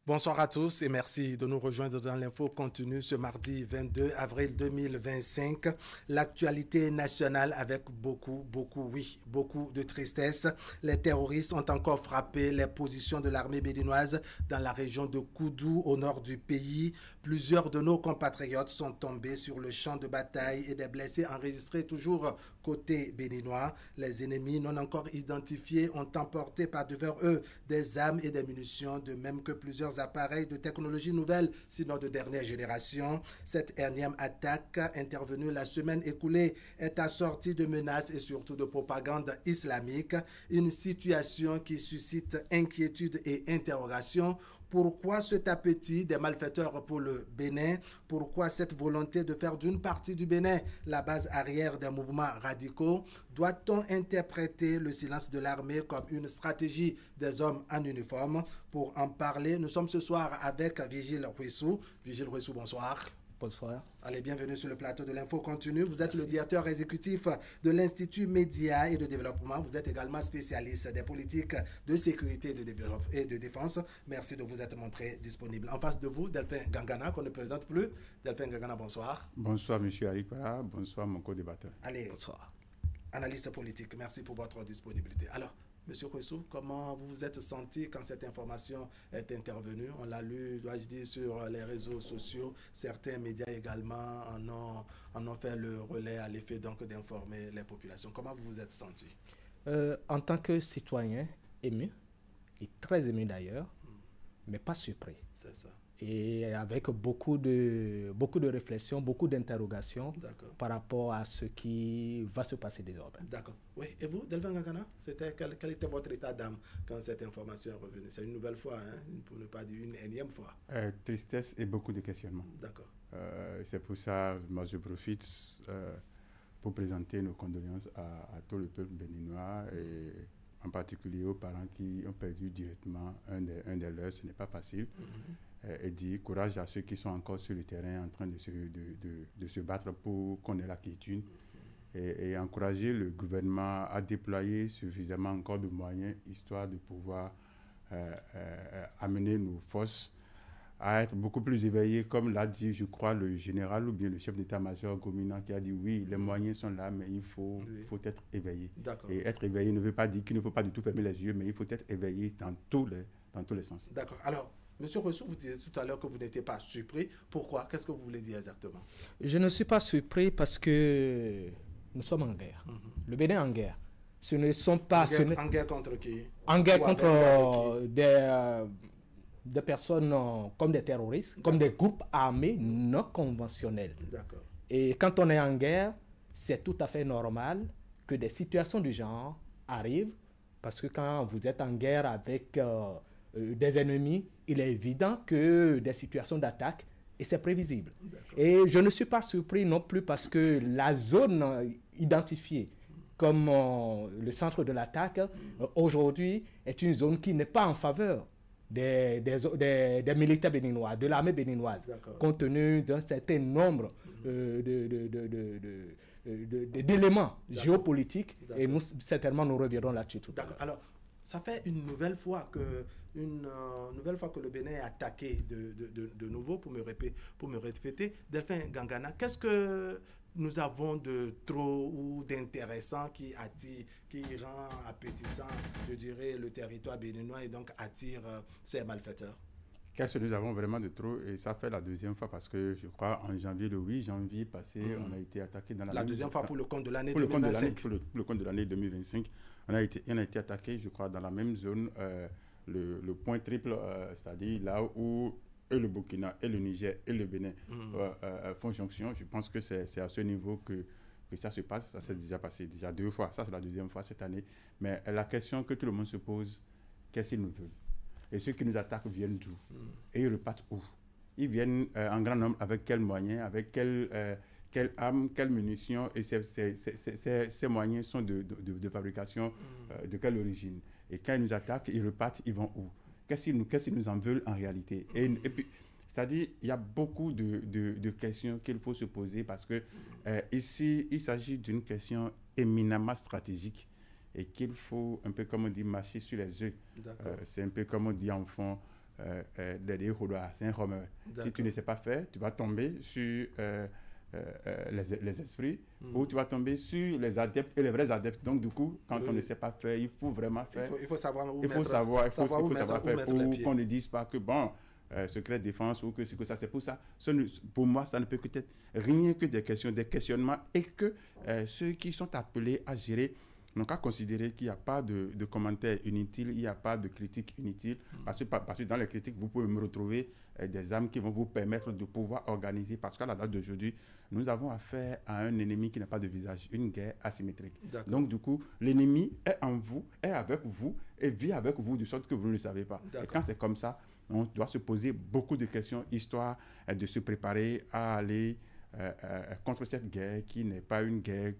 Bonsoir à tous et merci de nous rejoindre dans l'info continue ce mardi 22 avril 2025. L'actualité nationale avec beaucoup de tristesse. Les terroristes ont encore frappé les positions de l'armée béninoise dans la région de Koudou au nord du pays. Plusieurs de nos compatriotes sont tombés sur le champ de bataille et des blessés enregistrés toujours côté béninois. Les ennemis non encore identifiés ont emporté par devers eux des armes et des munitions, de même que plusieurs appareils de technologie nouvelle, sinon de dernière génération. Cette énième attaque intervenue la semaine écoulée est assortie de menaces et surtout de propagande islamique. Une situation qui suscite inquiétude et interrogation. Pourquoi cet appétit des malfaiteurs pour le Bénin? Pourquoi cette volonté de faire d'une partie du Bénin la base arrière des mouvements radicaux? Doit-on interpréter le silence de l'armée comme une stratégie des hommes en uniforme? Pour en parler, nous sommes ce soir avec Vigile Huessou. Vigile Huessou, bonsoir. Bonsoir. Allez, bienvenue sur le plateau de l'Info Continue. Vous êtes le directeur exécutif de l'Institut Média et de Développement. Vous êtes également spécialiste des politiques de sécurité et de défense. Merci de vous être montré disponible. En face de vous, Delphin Gangana, qu'on ne présente plus. Delphin Gangana, bonsoir. Bonsoir, M. Aripara. Bonsoir, mon co-débatteur. Allez, bonsoir. Analyste politique, merci pour votre disponibilité. Alors, Monsieur Huessou, comment vous vous êtes senti quand cette information est intervenue? On l'a lu, dois-je dire, sur les réseaux sociaux. Certains médias également en ont fait le relais à l'effet donc d'informer les populations. Comment vous vous êtes senti? En tant que citoyen ému, et très ému d'ailleurs, mais pas surpris. C'est ça. Et avec beaucoup de réflexions, beaucoup d'interrogations par rapport à ce qui va se passer désormais. D'accord. Oui. Et vous, Delphin Gangana, quel était votre état d'âme quand cette information est revenue? C'est une nouvelle fois, hein, pour ne pas dire une énième fois. Tristesse et beaucoup de questionnements. D'accord. C'est pour ça, moi, je profite pour présenter nos condoléances à tout le peuple béninois et en particulier aux parents qui ont perdu directement un des leurs. Ce n'est pas facile. Et dire courage à ceux qui sont encore sur le terrain en train de se battre pour qu'on ait la quiétude. Et encourager le gouvernement à déployer suffisamment encore de moyens histoire de pouvoir amener nos forces à être beaucoup plus éveillés, comme l'a dit, je crois, le général ou bien le chef d'état-major Gomina qui a dit oui, les moyens sont là, mais il faut être éveillé. Et être éveillé ne veut pas dire qu'il ne faut pas du tout fermer les yeux, mais il faut être éveillé dans tous les sens. D'accord. Alors, Monsieur Huessou, vous disiez tout à l'heure que vous n'étiez pas surpris. Pourquoi? Qu'est-ce que vous voulez dire exactement? Je ne suis pas surpris parce que nous sommes en guerre. Le Bénin est en guerre. Ce ne sont pas... En guerre contre qui? En guerre contre des personnes comme des terroristes, comme des groupes armés non conventionnels. D'accord. Et quand on est en guerre, c'est tout à fait normal que des situations du genre arrivent, parce que quand vous êtes en guerre avec des ennemis, il est évident que des situations d'attaque, et c'est prévisible. Et je ne suis pas surpris non plus parce que la zone identifiée comme le centre de l'attaque, aujourd'hui, est une zone qui n'est pas en faveur des militaires béninois, de l'armée béninoise, compte tenu d'un certain nombre d'éléments géopolitiques, et nous, certainement, nous reviendrons là-dessus tout à l'heure. D'accord. Alors, ça fait une nouvelle fois que le Bénin est attaqué de nouveau, pour me répéter. Delphin Gangana, qu'est-ce que nous avons de trop ou d'intéressant qui rend appétissant, je dirais, le territoire béninois et donc attire ces malfaiteurs? Qu'est-ce que nous avons vraiment de trop? Et ça fait la deuxième fois parce que je crois en janvier, le 8 janvier passé, on a été attaqué dans la deuxième fois pour le compte de l'année 2025. Pour le compte de l'année 2025. On a été attaqué, je crois, dans la même zone, le point triple, c'est-à-dire là où le Burkina et le Niger et le Bénin font jonction. Je pense que c'est à ce niveau que ça se passe. Ça s'est déjà passé déjà 2 fois. Ça, c'est la deuxième fois cette année. Mais la question que tout le monde se pose, qu'est-ce qu'ils nous veulent? Et ceux qui nous attaquent viennent d'où? Et ils repartent où? Ils viennent en grand nombre avec quels moyens, avec quelles armes, quelles munitions, et ces moyens sont de fabrication de quelle origine? Et quand ils nous attaquent, ils repartent, ils vont où? Qu'est-ce qu'ils nous en veulent en réalité? Et puis, c'est-à-dire, il y a beaucoup de questions qu'il faut se poser parce que ici, il s'agit d'une question éminemment stratégique et qu'il faut, un peu comme on dit, marcher sur les œufs. C'est un peu comme on dit en fond, Si tu ne sais pas faire, tu vas tomber sur les esprits ou tu vas tomber sur les adeptes et les vrais adeptes. Donc, du coup, quand on ne sait pas faire, il faut vraiment faire. Il faut savoir où il faut savoir faire pour qu'on ne dise pas que, bon, secret défense ou que ça, c'est pour ça. Pour moi, ça ne peut que être rien que des questions, des questionnements et que ceux qui sont appelés à gérer n'ont qu'à considérer qu'il n'y a pas de commentaires inutiles, il n'y a pas de critiques inutiles, parce que dans les critiques, vous pouvez me retrouver des armes qui vont vous permettre de pouvoir organiser, parce qu'à la date d'aujourd'hui, nous avons affaire à un ennemi qui n'a pas de visage, une guerre asymétrique. Donc, du coup, l'ennemi est en vous, est avec vous et vit avec vous de sorte que vous ne le savez pas. Et quand c'est comme ça, on doit se poser beaucoup de questions, histoire de se préparer à aller contre cette guerre qui n'est pas une guerre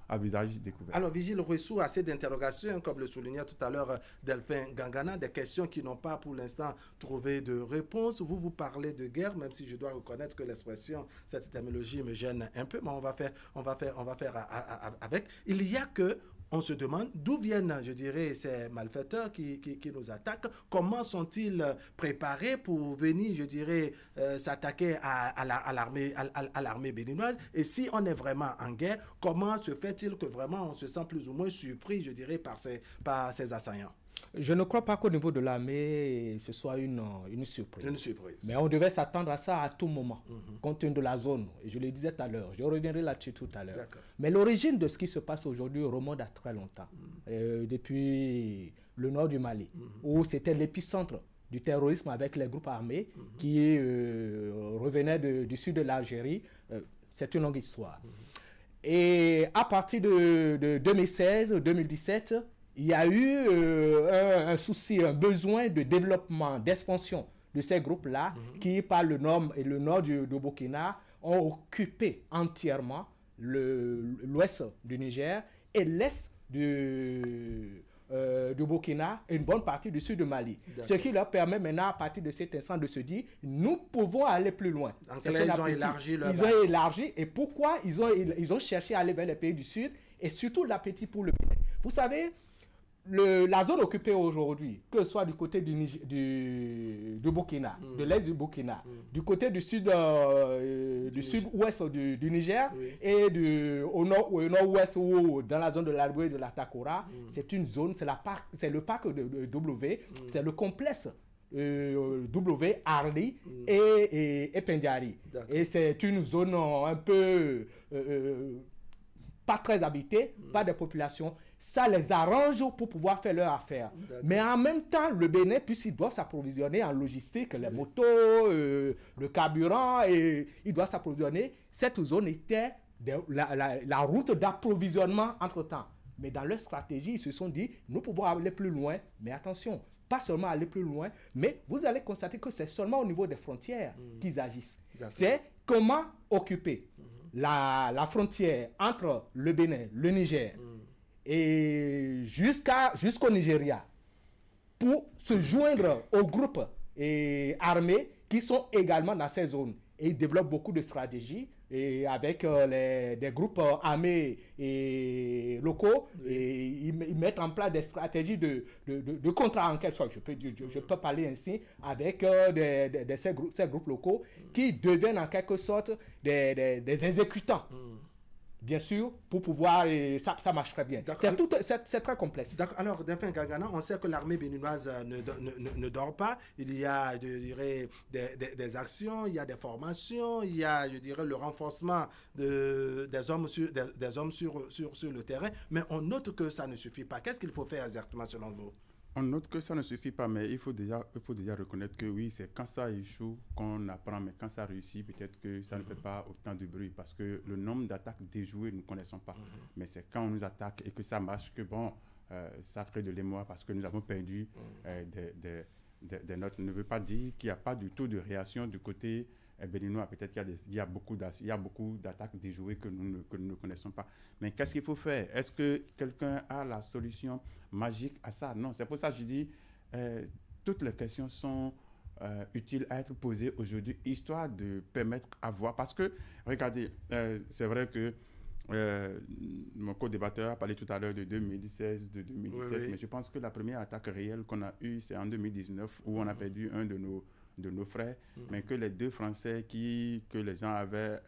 à visage découvert. Alors, Vigile Rouissou, assez d'interrogations, comme le soulignait tout à l'heure Delphin Gangana, des questions qui n'ont pas pour l'instant trouvé de réponse. Vous parlez de guerre, même si je dois reconnaître que l'expression, cette terminologie me gêne un peu, mais on va faire avec. Il y a que on se demande d'où viennent, je dirais, ces malfaiteurs qui nous attaquent. Comment sont-ils préparés pour venir, je dirais, s'attaquer à l'armée béninoise? Et si on est vraiment en guerre, comment se fait-il que vraiment on se sent plus ou moins surpris, je dirais, par ces assaillants? Je ne crois pas qu'au niveau de l'armée, ce soit une surprise. Une surprise. Mais on devait s'attendre à ça à tout moment, compte tenu de la zone. Je le disais tout à l'heure, je reviendrai là-dessus tout à l'heure. Mais l'origine de ce qui se passe aujourd'hui remonte à très longtemps. Depuis le nord du Mali, où c'était l'épicentre du terrorisme avec les groupes armés qui revenaient du sud de l'Algérie. C'est une longue histoire. Et à partir de 2016-2017, il y a eu un souci, un besoin de développement, d'expansion de ces groupes-là qui, par le nord du Burkina, ont occupé entièrement l'ouest du Niger et l'est du Burkina et une bonne partie du sud du Mali. Ce qui leur permet maintenant, à partir de cet instant, de se dire, nous pouvons aller plus loin. Donc là, ils ont élargi leur base. Ils ont élargi. Et pourquoi ils ont cherché à aller vers les pays du sud et surtout l'appétit pour le Bénin. Vous savez, la zone occupée aujourd'hui, que ce soit du côté du Burkina, de l'est du Burkina, du côté du sud-ouest du Niger et au nord-ouest ou dans la zone de l'Alboué et de la Takora, c'est une zone, c'est le parc de W, c'est le complexe W, Arli et Pendiari. Et c'est une zone un peu pas très habitée, pas de population. Ça les arrange pour pouvoir faire leur affaire. Mais en même temps, le Bénin, puisqu'il doit s'approvisionner en logistique, les motos, le carburant, et il doit s'approvisionner, cette zone était la route d'approvisionnement entre-temps. Mais dans leur stratégie, ils se sont dit, nous pouvons aller plus loin, mais attention, pas seulement aller plus loin, mais vous allez constater que c'est seulement au niveau des frontières qu'ils agissent. C'est comment occuper la frontière entre le Bénin, le Niger, et jusqu'au Nigeria, pour se joindre aux groupes armés qui sont également dans ces zones. Et ils développent beaucoup de stratégies et avec des groupes armés et locaux. Et ils mettent en place des stratégies de contrat en quelque sorte. Je peux parler ainsi avec ces groupes locaux qui deviennent en quelque sorte des exécutants. Bien sûr, pour pouvoir, ça marche très bien. C'est très complexe. Alors, Delphin Gangana, on sait que l'armée béninoise ne dort pas. Il y a, je dirais, des actions, il y a des formations, il y a, je dirais, le renforcement des hommes sur le terrain. Mais on note que ça ne suffit pas. Qu'est-ce qu'il faut faire exactement selon vous? On note que ça ne suffit pas, mais il faut déjà reconnaître que oui, c'est quand ça échoue qu'on apprend, mais quand ça réussit, peut-être que ça ne fait pas autant de bruit, parce que le nombre d'attaques déjouées, nous ne connaissons pas. Mais c'est quand on nous attaque et que ça marche que, bon, ça crée de l'émoi, parce que nous avons perdu des notes. Ne veut pas dire qu'il n'y a pas du tout de réaction du côté béninois. Peut-être qu'il y a beaucoup d'attaques déjouées que nous ne connaissons pas. Mais qu'est-ce qu'il faut faire? Est-ce que quelqu'un a la solution magique à ça? Non, c'est pour ça que je dis toutes les questions sont utiles à être posées aujourd'hui, histoire de permettre à voir. Parce que, regardez, c'est vrai que mon co-débatteur a parlé tout à l'heure de 2016, de 2017, mais je pense que la première attaque réelle qu'on a eue, c'est en 2019, où on a perdu un de nos frères, mais que les 2 Français que les gens avaient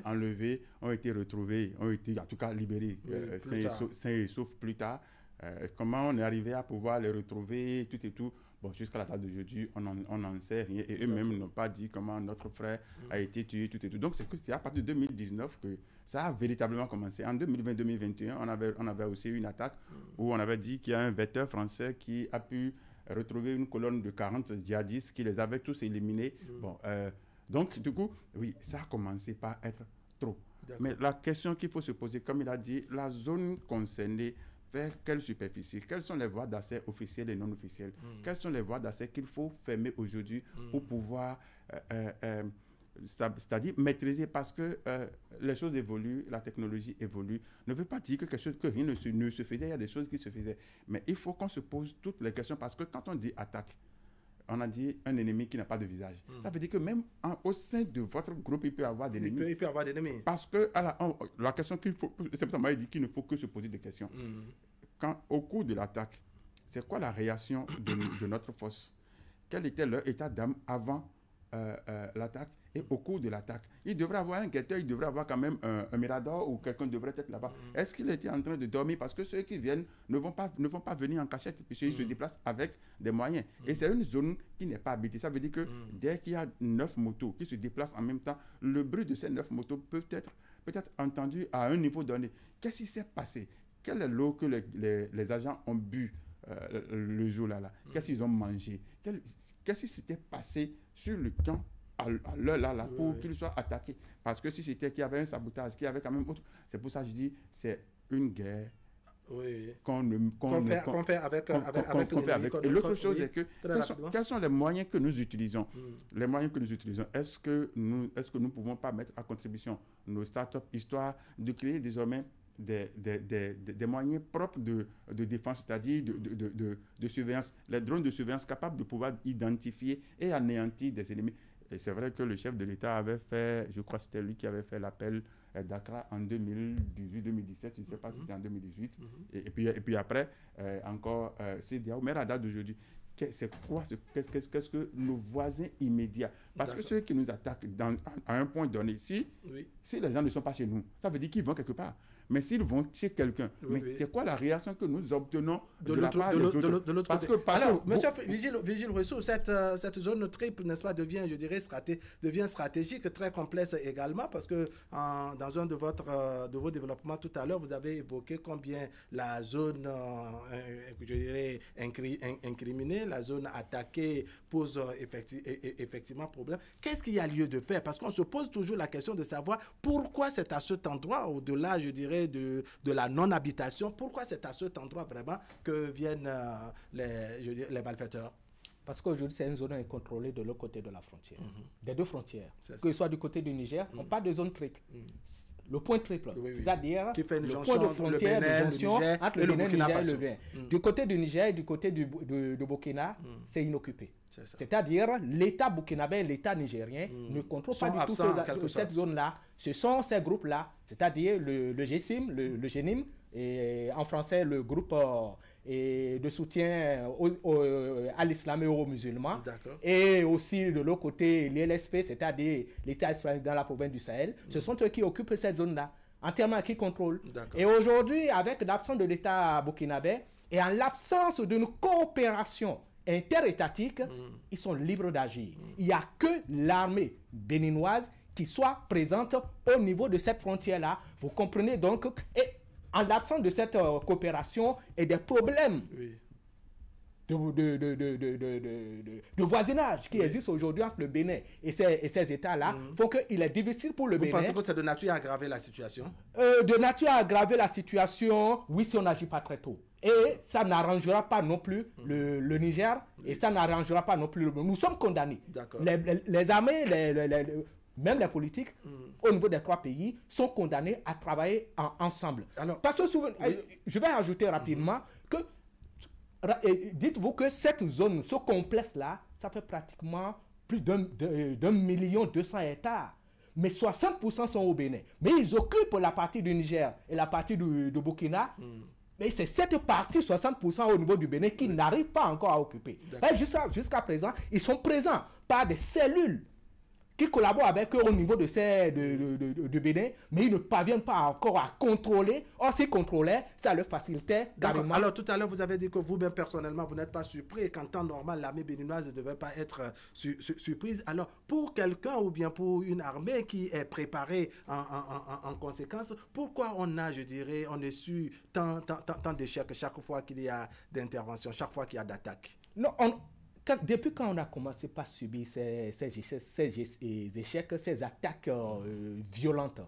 enlevés ont été retrouvés, ont été en tout cas libérés, sains et saufs plus tard. Comment on est arrivé à pouvoir les retrouver, tout et tout. Bon, jusqu'à la date d'aujourd'hui, on n'en sait rien. Et eux-mêmes n'ont pas dit comment notre frère a été tué, tout et tout. Donc, c'est à partir de 2019 que ça a véritablement commencé. En 2020-2021, on avait aussi une attaque où on avait dit qu'il y a un vecteur français qui a pu retrouver une colonne de 40 djihadistes qui les avait tous éliminés. Bon, donc, du coup, oui, ça a commencé par être trop. Mais la question qu'il faut se poser, comme il a dit, la zone concernée, vers quelle superficie? Quelles sont les voies d'accès officielles et non officielles? Quelles sont les voies d'accès qu'il faut fermer aujourd'hui pour pouvoir, c'est-à-dire maîtriser, parce que les choses évoluent, la technologie évolue. Ne veut pas dire que rien ne se faisait, il y a des choses qui se faisaient. Mais il faut qu'on se pose toutes les questions, parce que quand on dit attaque, on a dit un ennemi qui n'a pas de visage. Ça veut dire que même au sein de votre groupe, il peut y avoir des ennemis. Il peut y avoir des ennemis. Parce que la question qu'il faut, c'est pour ça que dit qu'il ne faut que se poser des questions. Quand, au cours de l'attaque, c'est quoi la réaction de notre force? Quel était leur état d'âme avant l'attaque et au cours de l'attaque? Il devrait avoir un guetteur, il devrait avoir quand même un mirador, ou quelqu'un devrait être là-bas. Est-ce qu'il était en train de dormir? Parce que ceux qui viennent ne vont pas venir en cachette, puisqu'ils se déplacent avec des moyens. Et c'est une zone qui n'est pas habitée. Ça veut dire que dès qu'il y a 9 motos qui se déplacent en même temps, le bruit de ces 9 motos peut être entendu à un niveau donné. Qu'est-ce qui s'est passé? Quelle est l'eau que les agents ont bu le jour-là? Qu'est-ce qu'ils ont mangé? Qu'est-ce qui s'était passé sur le camp à l'heure là pour qu'ils soient attaqués? Parce que si c'était qu'il y avait un sabotage, qu'il y avait quand même autre... C'est pour ça que je dis, c'est une guerre qu'on fait avec. Et l'autre chose est que, quels sont les moyens que nous utilisons? Les moyens que nous utilisons, est-ce que nous ne pouvons pas mettre à contribution nos startups, histoire de créer désormais des moyens propres de défense, c'est-à-dire de surveillance, les drones de surveillance capables de pouvoir identifier et anéantir des ennemis. Et c'est vrai que le chef de l'État avait fait, je crois que c'était lui qui avait fait l'appel d'Accra en 2018-2017, je ne sais pas si c'est en 2018, et puis après, encore CEDEAO, mais à la date d'aujourd'hui. C'est quoi? Qu'est-ce que nos voisins immédiats? Parce que ceux qui nous attaquent à un point donné, si les gens ne sont pas chez nous, ça veut dire qu'ils vont quelque part. Mais s'ils vont chez quelqu'un, c'est quoi la réaction que nous obtenons de la part des autres? Parce que, alors, monsieur Vigile Rousseau, cette zone triple, n'est-ce pas, devient stratégique, très complexe également, parce que dans un de vos développements tout à l'heure, vous avez évoqué combien la zone, je dirais, incriminée, la zone attaquée pose effectivement problème. Qu'est-ce qu'il y a lieu de faire? Parce qu'on se pose toujours la question de savoir pourquoi c'est à cet endroit, au-delà, je dirais, de la non-habitation, pourquoi c'est à cet endroit vraiment que viennent les malfaiteurs? Parce qu'aujourd'hui, c'est une zone incontrôlée de l'autre côté de la frontière, des deux frontières. Que ce soit du côté du Niger, on parle de zone triple. Le point triple, c'est-à-dire qui fait une le jonction point de frontière, Bénin, de jonction entre le Bénin, le Niger et le Bénin. Du côté du Niger et du côté du Burkina, c'est inoccupé. C'est-à-dire l'État burkinabé et l'État nigérien ne contrôlent pas du tout cette zone-là. Ce sont ces groupes-là, c'est-à-dire le GSIM, le GENIM, et en français le groupe de soutien à l'islam et aux musulmans, et aussi de l'autre côté l'ILSP, c'est-à-dire l'État islamique dans la province du Sahel. Ce sont eux qui occupent cette zone-là, entièrement qui contrôlent. Et aujourd'hui, avec l'absence de l'État burkinabé et en l'absence d'une coopération interétatique, ils sont libres d'agir. Il n'y a que l'armée béninoise qui soit présente au niveau de cette frontière-là. Vous comprenez donc? Et en l'absence de cette coopération et des problèmes de voisinage qui existent aujourd'hui entre le Bénin et ces États-là, font qu'il est difficile pour le Bénin... Vous pensez que c'est de nature à aggraver la situation? De nature à aggraver la situation, oui, si on n'agit pas très tôt. Et ça n'arrangera pas non plus le Niger, et ça n'arrangera pas non plus le... Nous sommes condamnés. Les armées, même les politiques, au niveau des 3 pays, sont condamnés à travailler ensemble. Alors, parce que je vais ajouter rapidement que dites-vous que cette zone, ce complexe-là, ça fait pratiquement plus d'1,2 million hectares. mais 60% sont au Bénin. Mais ils occupent la partie du Niger et la partie du Burkina. Mais c'est cette partie, 60% au niveau du Bénin, qui n'arrive pas encore à occuper. Jusqu'à présent, ils sont présents par des cellules qui collaborent avec eux au niveau de Bénin, mais ils ne parviennent pas encore à contrôler. Or, s'ils contrôlaient, ça leur facilitait carrément. Alors, tout à l'heure, vous avez dit que vous-même, personnellement, vous n'êtes pas surpris et qu'en temps normal, l'armée béninoise ne devait pas être surprise. Alors, pour quelqu'un ou bien pour une armée qui est préparée en conséquence, pourquoi on a, je dirais, on est su tant d'échecs chaque fois qu'il y a d'intervention, chaque fois qu'il y a d'attaques? Non, depuis quand on a commencé par subir ces échecs, ces attaques violentes,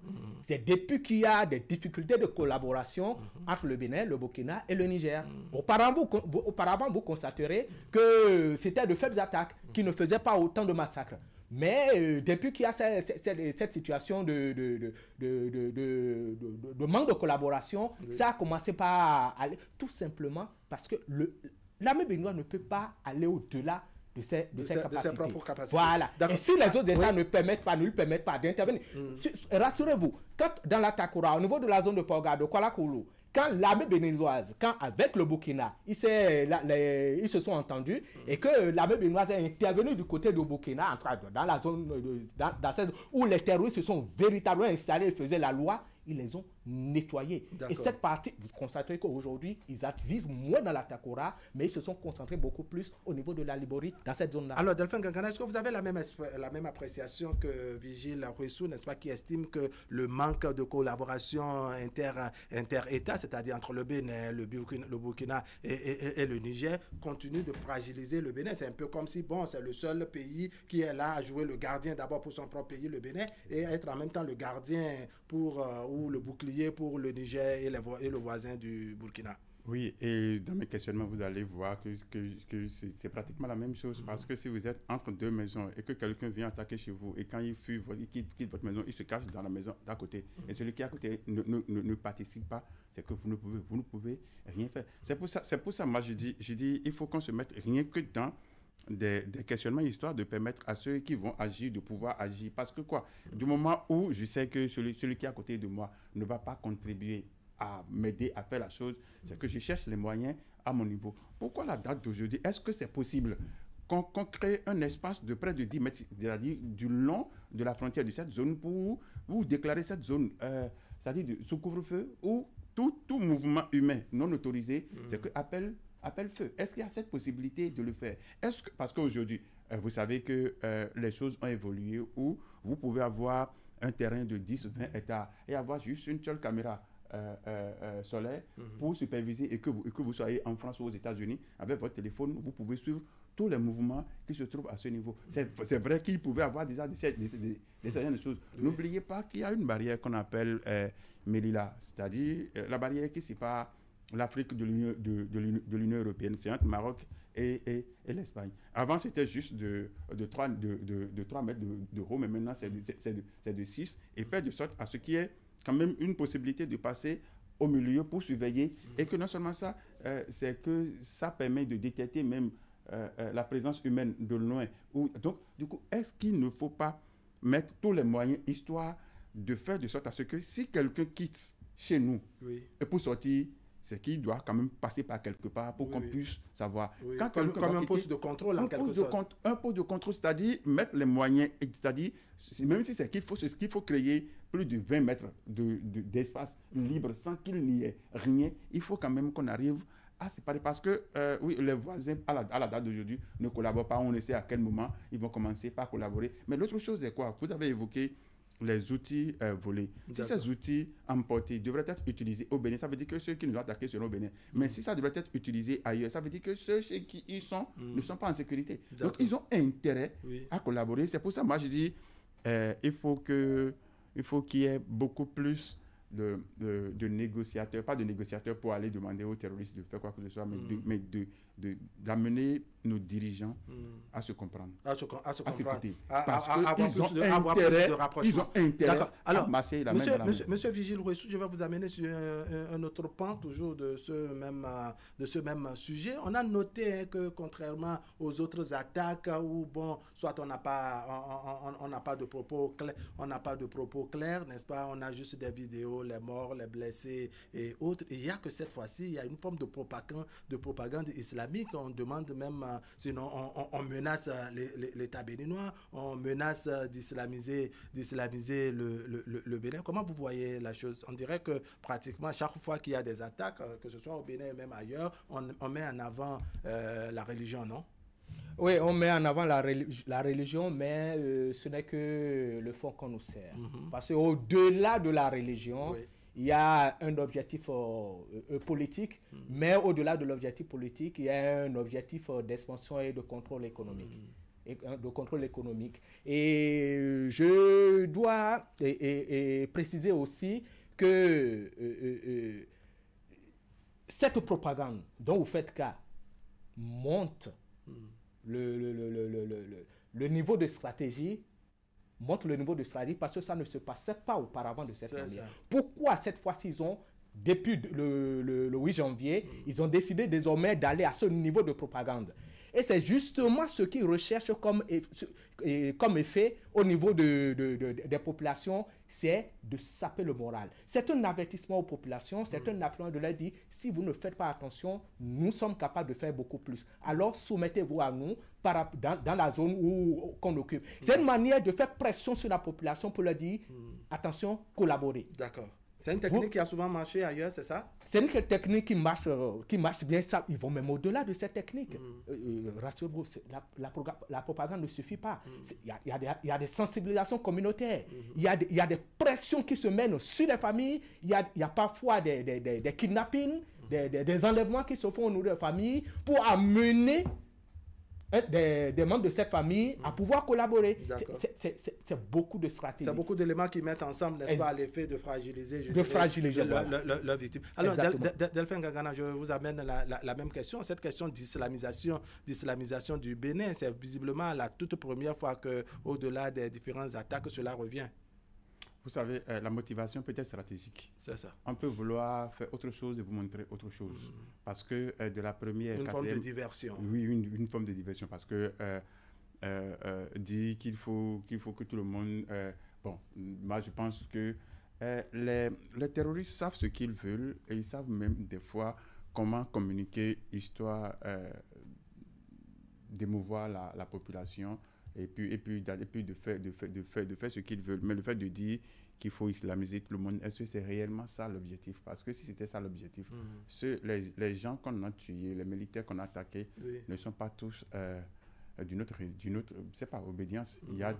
c'est depuis qu'il y a des difficultés de collaboration entre le Bénin, le Burkina et le Niger. Auparavant, vous constaterez que c'était de faibles attaques qui ne faisaient pas autant de massacres. Mais depuis qu'il y a cette situation de manque de collaboration, ça a commencé par aller tout simplement parce que l'armée béninoise ne peut pas aller au-delà de ses propres capacités. Voilà. Et si les autres États ne lui permettent pas d'intervenir, rassurez-vous, quand dans la Takura, au niveau de la zone de Porga, de Kuala Koulou, quand l'armée béninoise, avec le Burkina, ils se sont entendus et que l'armée béninoise est intervenue du côté du Burkina, dans la zone dans celle où les terroristes se sont véritablement installés et faisaient la loi, ils les ont nettoyés. Et cette partie, vous constaterez qu'aujourd'hui, ils agissent moins dans la Takora, mais ils se sont concentrés beaucoup plus au niveau de la Libori, dans cette zone-là. Alors, Delphin Gangana, est-ce que vous avez la même appréciation que Vigile Ruessou, n'est-ce pas, qui estime que le manque de collaboration inter-État, c'est-à-dire entre le Bénin, le Burkina et le Niger, continue de fragiliser le Bénin? C'est un peu comme si, bon, c'est le seul pays qui est là à jouer le gardien d'abord pour son propre pays, le Bénin, et être en même temps le gardien ou le bouclier pour le Niger et le voisin du Burkina. Oui, et dans mes questionnements, vous allez voir que c'est pratiquement la même chose, parce que si vous êtes entre deux maisons et que quelqu'un vient attaquer chez vous, et quand il quitte votre maison, il se cache dans la maison d'à côté, et celui qui est à côté ne participe pas, c'est que vous ne pouvez rien faire. C'est pour ça, moi je dis, il faut qu'on se mette rien que dans des questionnements, histoire de permettre à ceux qui vont agir de pouvoir agir. Parce que du moment où je sais que celui qui est à côté de moi ne va pas contribuer à m'aider à faire la chose, c'est que je cherche les moyens à mon niveau. Pourquoi la date d'aujourd'hui? Est-ce que c'est possible qu'on crée un espace de près de 10 mètres, c'est-à-dire du long de la frontière de cette zone pour déclarer cette zone, c'est-à-dire sous couvre-feu, où tout mouvement humain non autorisé, c'est que appelle feu. Est-ce qu'il y a cette possibilité de le faire? Parce qu'aujourd'hui, vous savez que les choses ont évolué, où vous pouvez avoir un terrain de 10, 20 hectares et avoir juste une seule caméra solaire pour superviser, et que vous soyez en France ou aux États-Unis, avec votre téléphone, vous pouvez suivre tous les mouvements qui se trouvent à ce niveau. C'est vrai qu'il pouvait avoir déjà des choses. N'oubliez pas qu'il y a une barrière qu'on appelle Melilla, c'est-à-dire la barrière qui sépare l'Afrique de l'Union européenne, c'est entre Maroc et l'Espagne. Avant, c'était juste de 3 mètres de haut, mais maintenant, c'est de 6, et faire de sorte à ce qu'il y ait quand même une possibilité de passer au milieu pour surveiller, et que non seulement ça, c'est que ça permet de détecter même la présence humaine de loin. Donc, du coup, est-ce qu'il ne faut pas mettre tous les moyens, histoire de faire de sorte à ce que si quelqu'un quitte chez nous, et pour sortir, c'est qu'il doit quand même passer par quelque part pour qu'on puisse savoir. Comme un poste de contrôle, en quelque sorte. Un poste de contrôle, c'est-à-dire mettre les moyens, c'est-à-dire, même si c'est qu'il faut créer plus de 20 mètres d'espace libre sans qu'il n'y ait rien, il faut quand même qu'on arrive à séparer. Parce que, oui, les voisins, à la date d'aujourd'hui, ne collaborent pas. On ne sait à quel moment ils vont commencer par collaborer. Mais l'autre chose est quoi? Vous avez évoqué les outils volés. Si ces outils emportés devraient être utilisés au Bénin, ça veut dire que ceux qui nous ont attaqués seront au Bénin. Mais si ça devrait être utilisé ailleurs, ça veut dire que ceux chez qui ils sont ne sont pas en sécurité. Donc, ils ont intérêt à collaborer. C'est pour ça, moi, je dis, il faut qu'il y ait beaucoup plus de négociateurs, pas de négociateurs pour aller demander aux terroristes de faire quoi que ce soit, mais d'amener nos dirigeants à se comprendre, à s'écouter. Parce avoir plus de rapprochement. Ils ont intérêt à marcher la main dans la main. Monsieur Vigile Rouessou, je vais vous amener sur un autre pan, toujours de ce même sujet. On a noté que contrairement aux autres attaques où, bon, soit on n'a pas de propos clairs, n'est-ce pas? On a juste des vidéos, les morts, les blessés et autres. Il n'y a que cette fois-ci, il y a une forme de propagande islamique. On demande même, sinon on menace l'État béninois, on menace d'islamiser le Bénin. Comment vous voyez la chose? On dirait que pratiquement chaque fois qu'il y a des attaques, que ce soit au Bénin et même ailleurs, on met en avant la religion, non? Oui, on met en avant la religion, mais ce n'est que le fond qu'on nous sert. Parce qu'au-delà de la religion, il y a un objectif politique, mais au-delà de l'objectif politique, il y a un objectif d'expansion et de contrôle économique. Et je dois préciser aussi que cette propagande dont vous faites cas monte le niveau de stratégie, parce que ça ne se passait pas auparavant de cette manière. Pourquoi cette fois-ci depuis le 8 janvier, ils ont décidé désormais d'aller à ce niveau de propagande? Et c'est justement ce qu'ils recherchent comme effet au niveau des populations, c'est de saper le moral. C'est un avertissement aux populations, c'est un affront de leur dire, si vous ne faites pas attention, nous sommes capables de faire beaucoup plus. Alors soumettez-vous à nous dans la zone qu'on occupe. C'est une manière de faire pression sur la population pour leur dire, attention, collaborez. D'accord. C'est une technique qui a souvent marché ailleurs, c'est ça? C'est une technique qui marche bien. Ça, ils vont même au-delà de cette technique. Rassurez-vous, la propagande ne suffit pas. Il y a des sensibilisations communautaires. Il y a des pressions qui se mènent sur les familles. Il y a parfois des kidnappings, des enlèvements qui se font au niveau des familles pour amener des membres de cette famille à pouvoir collaborer. C'est beaucoup de stratégies. C'est beaucoup d'éléments qui mettent ensemble, n'est-ce pas, à l'effet de fragiliser, leur victime. Alors, Delphin Gagana, je vous amène la même question. Cette question d'islamisation du Bénin, c'est visiblement la toute première fois qu'au-delà des différentes attaques, cela revient. Vous savez, la motivation peut être stratégique. C'est ça. On peut vouloir faire autre chose et vous montrer autre chose. Parce que de la première... Une forme de diversion. Oui, une forme de diversion. Parce que dit qu'il faut que tout le monde... bon, moi je pense que les terroristes savent ce qu'ils veulent et ils savent même des fois comment communiquer, histoire d'émouvoir la population. Et puis de faire ce qu'ils veulent. Mais le fait de dire qu'il faut islamiser tout le monde, est-ce que c'est réellement ça l'objectif? Parce que si c'était ça l'objectif, les gens qu'on a tués, les militaires qu'on a attaqués, ne sont pas tous d'une autre c'est pas obédience. Il y a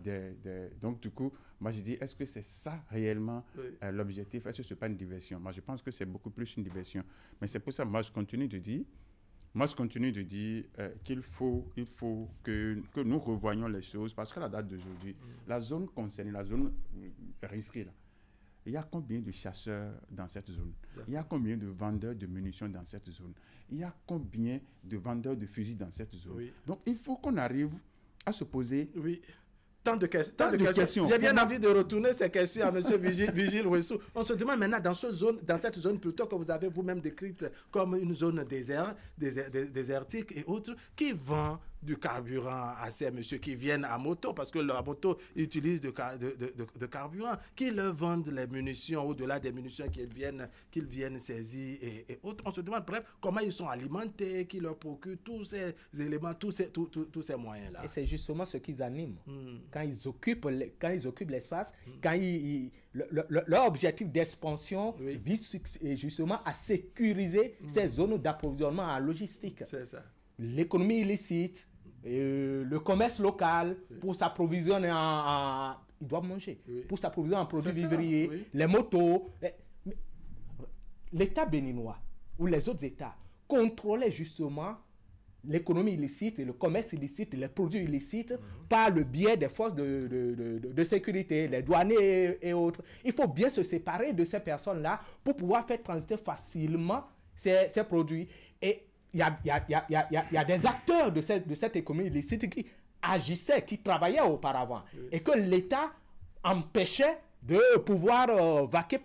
donc du coup, moi je dis, est-ce que c'est ça réellement l'objectif? Est-ce que c'est pas une diversion? Moi je pense que c'est beaucoup plus une diversion. Mais c'est pour ça, moi je continue de dire qu'il faut que nous revoyions les choses, parce qu'à la date d'aujourd'hui, la zone concernée, la zone risquée, là, il y a combien de chasseurs dans cette zone? Il y a combien de vendeurs de munitions dans cette zone? Il y a combien de vendeurs de fusils dans cette zone? Donc il faut qu'on arrive à se poser... Tant de questions. J'ai bien envie de retourner ces questions à M. Vigile Rouessou. On se demande maintenant, dans cette zone plutôt que vous avez vous-même décrite comme une zone désertique et autres, qui vend du carburant à ces messieurs qui viennent à moto, parce que la moto utilise de carburant, qui leur vendent les munitions, au-delà des munitions qu'ils viennent saisir et autres. On se demande, bref, comment ils sont alimentés, qui leur procurent tous ces éléments, tous ces moyens-là. Et c'est justement ce qu'ils animent. Quand ils occupent l'espace, quand leur objectif d'expansion vise justement à sécuriser ces zones d'approvisionnement en logistique. C'est ça. L'économie illicite, le commerce local, pour s'approvisionner ils doivent manger, pour s'approvisionner en produits vivriers, les motos. L'État béninois ou les autres États contrôlaient justement l'économie illicite, le commerce illicite, les produits illicites par le biais des forces de sécurité, les douaniers et autres. Il faut bien se séparer de ces personnes-là pour pouvoir faire transiter facilement ces produits. Et il y a des acteurs de cette économie illicite qui agissaient, qui travaillaient auparavant, et que l'État empêchait de pouvoir vaquer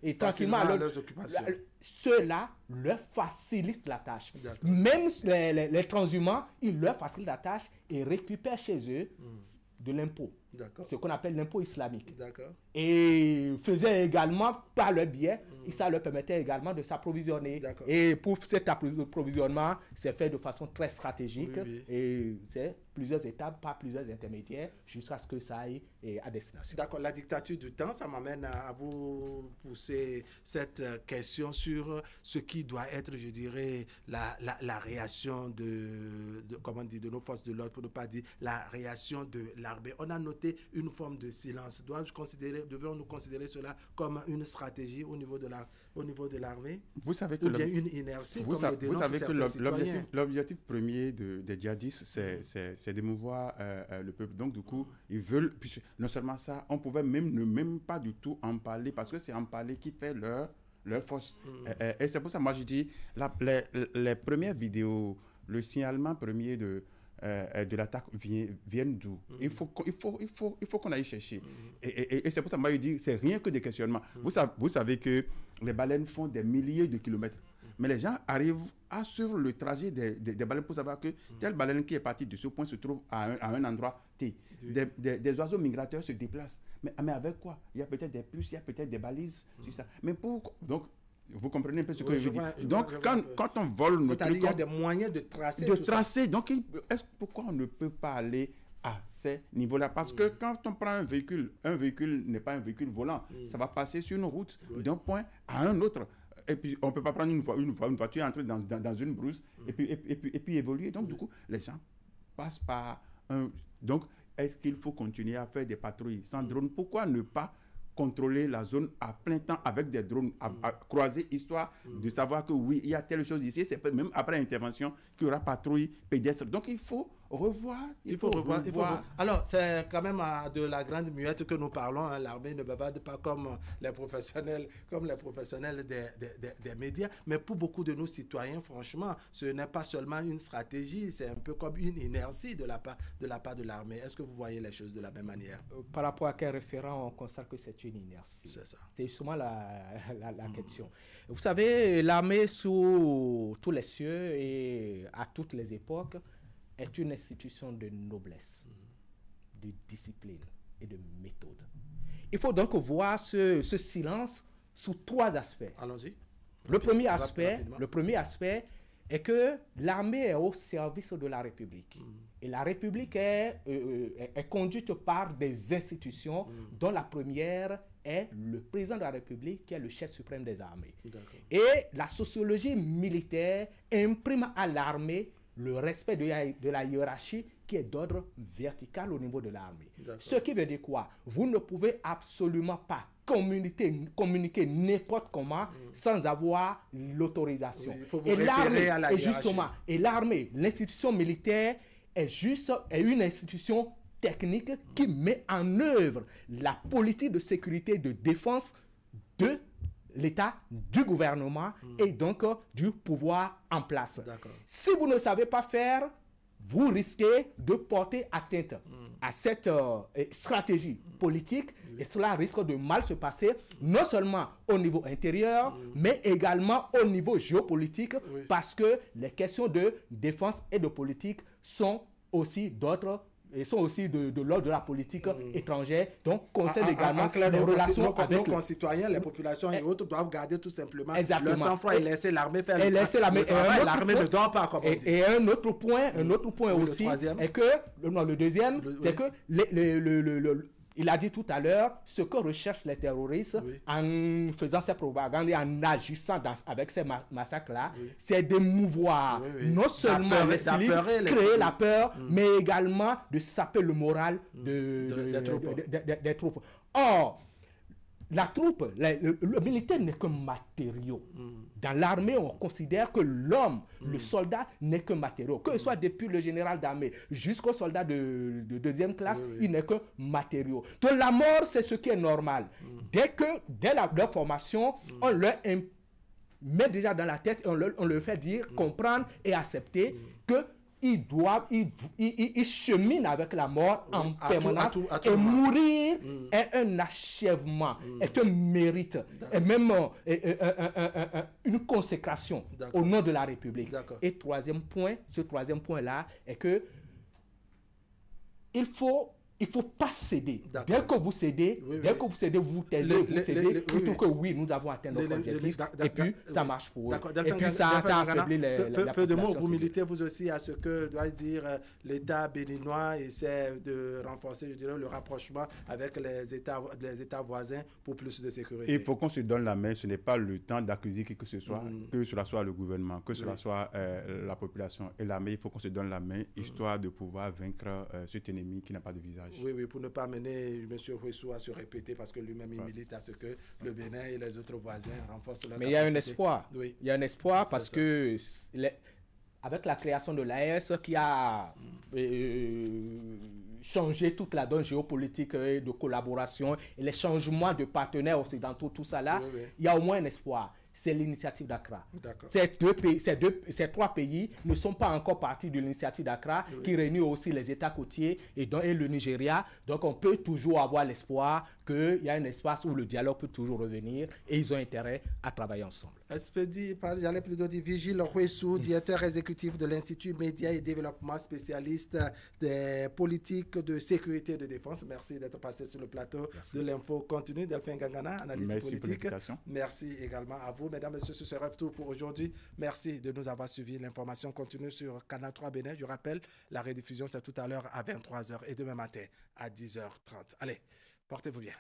et tranquillement à leurs occupations. Ceux-là leur facilitent la tâche. Même les transhumants, ils leur facilitent la tâche et récupèrent chez eux de l'impôt. Ce qu'on appelle l'impôt islamique. Et faisaient également, par le biais, et ça leur permettait également de s'approvisionner. Et pour cet approvisionnement, c'est fait de façon très stratégique. Et c'est plusieurs étapes, pas plusieurs intermédiaires, jusqu'à ce que ça aille à destination. D'accord, la dictature du temps, ça m'amène à vous pousser cette question sur ce qui doit être, je dirais, la réaction de nos forces de l'ordre, pour ne pas dire la réaction de l'armée. On a noté une forme de silence. Devons-nous considérer cela comme une stratégie au niveau de l'armée? Vous savez que ou bien une inertie, vous savez que l'objectif premier des djihadistes, c'est d'émouvoir le peuple. Donc, du coup, ils veulent... Non seulement ça, on pouvait même pas du tout en parler, parce que c'est en parler qui fait leur force. Et c'est pour ça, moi, je dis, les premières vidéos, le signalement premier de l'attaque viennent d'où? Il faut qu'on aille chercher. Et c'est pour ça que moi je dis, c'est rien que des questionnements. Vous savez que les baleines font des milliers de kilomètres. Mais les gens arrivent à suivre le trajet des baleines pour savoir que telle baleine qui est partie de ce point se trouve à un endroit T. Des oiseaux migrateurs se déplacent. Mais avec quoi? Il y a peut-être des puces, il y a peut-être des balises sur ça. Mais donc, vous comprenez un peu ce que je dis. Donc, quand on vole nos trucs... Il y a des moyens de tracer tout ça. Donc, pourquoi on ne peut pas aller à ces niveaux-là? Parce que quand on prend un véhicule n'est pas un véhicule volant. Ça va passer sur une route d'un point à un autre. Et puis, on ne peut pas prendre une voiture, entrer dans une brousse et puis évoluer. Donc, du coup, les gens passent par un... Donc, est-ce qu'il faut continuer à faire des patrouilles sans drone? Pourquoi ne pas contrôler la zone à plein temps avec des drones à croiser, histoire de savoir que oui, il y a telle chose ici, c'est même après l'intervention qu'il y aura patrouille pédestre. Donc il faut revoir. Il faut revoir. Alors, c'est quand même de la grande muette que nous parlons. Hein. L'armée ne bavade pas comme les professionnels des médias. Mais pour beaucoup de nos citoyens, franchement, ce n'est pas seulement une stratégie, c'est un peu comme une inertie de la part de l'armée. Est-ce que vous voyez les choses de la même manière? Par rapport à quel référent on constate que c'est une inertie? C'est ça. C'est justement la question. Vous savez, l'armée sous tous les cieux et à toutes les époques est une institution de noblesse, de discipline et de méthode. Il faut donc voir ce silence sous trois aspects. Allons-y. Le premier aspect est que l'armée est au service de la République. Et la République est conduite par des institutions dont la première est le président de la République, qui est le chef suprême des armées. Et la sociologie militaire imprime à l'armée le respect de la hiérarchie qui est d'ordre vertical au niveau de l'armée. Ce qui veut dire quoi? Vous ne pouvez absolument pas communiquer n'importe comment sans avoir l'autorisation. Et l'armée, l'institution militaire est une institution technique qui met en œuvre la politique de sécurité et de défense de l'État, du gouvernement et donc du pouvoir en place. Si vous ne savez pas faire, vous risquez de porter atteinte à cette stratégie politique et cela risque de mal se passer, non seulement au niveau intérieur, mais également au niveau géopolitique, parce que les questions de défense et de politique sont aussi de l'ordre de la politique étrangère, donc concerne également les relations avec nos concitoyens, les populations et autres doivent garder tout simplement le sang-froid et laisser l'armée faire le travail. L'armée ne dort pas, comme on dit. Et un autre point aussi est que, le deuxième, c'est que il a dit tout à l'heure, ce que recherchent les terroristes en faisant ces propagandes et en agissant avec ces massacres-là, c'est d'émouvoir non seulement les civils, créer la peur, mais également de saper le moral des troupes. Or, la troupe, le militaire n'est qu'un matériau. Dans l'armée, on considère que l'homme, le soldat, n'est qu'un matériau. Que ce soit depuis le général d'armée jusqu'au soldat de deuxième classe, il n'est qu'un matériau. Donc la mort, c'est ce qui est normal. Dès leur formation, on leur met déjà dans la tête, on leur fait dire, comprendre et accepter que ils cheminent avec la mort en permanence et mourir est un achèvement, est un mérite, et même une consécration au nom de la République. Et ce troisième point-là est que il faut pas céder. Dès que vous cédez, vous taisez, plutôt que nous avons atteint notre objectif, et puis ça marche pour eux. Et puis ça affaiblit la peu de mots, vous militez vous aussi à ce que, dois-je dire, l'État béninois essaie de renforcer, je dirais, le rapprochement avec les États voisins pour plus de sécurité. Il faut qu'on se donne la main, ce n'est pas le temps d'accuser qui que ce soit, que cela soit le gouvernement, que cela soit la population et l'armée, il faut qu'on se donne la main, histoire de pouvoir vaincre cet ennemi qui n'a pas de visage. Oui, pour ne pas amener M. Huessou à se répéter, parce que lui-même, il milite à ce que le Bénin et les autres voisins renforcent leur capacité. Mais il y a un espoir. Oui. Il y a un espoir parce que avec la création de l'AES qui a changé toute la donne géopolitique de collaboration et les changements de partenaires occidentaux, tout ça là, il y a au moins un espoir. C'est l'initiative d'Accra. Ces trois pays ne sont pas encore partis de l'initiative d'Accra qui réunit aussi les États côtiers et le Nigeria. Donc on peut toujours avoir l'espoir qu'il y a un espace où le dialogue peut toujours revenir et ils ont intérêt à travailler ensemble. J'allais plutôt dire Vigile Huessou, directeur exécutif de l'Institut Média et Développement, spécialiste des politiques de sécurité et de défense. Merci d'être passé sur le plateau de l'Info Continue. Delphin Gangana, analyste politique. Merci également à vous. Mesdames, Messieurs, ce sera tout pour aujourd'hui. Merci de nous avoir suivis. L'information continue sur Canal 3 Bénin. Je rappelle, la rediffusion, c'est tout à l'heure à 23h et demain matin à 10h30. Allez, portez-vous bien.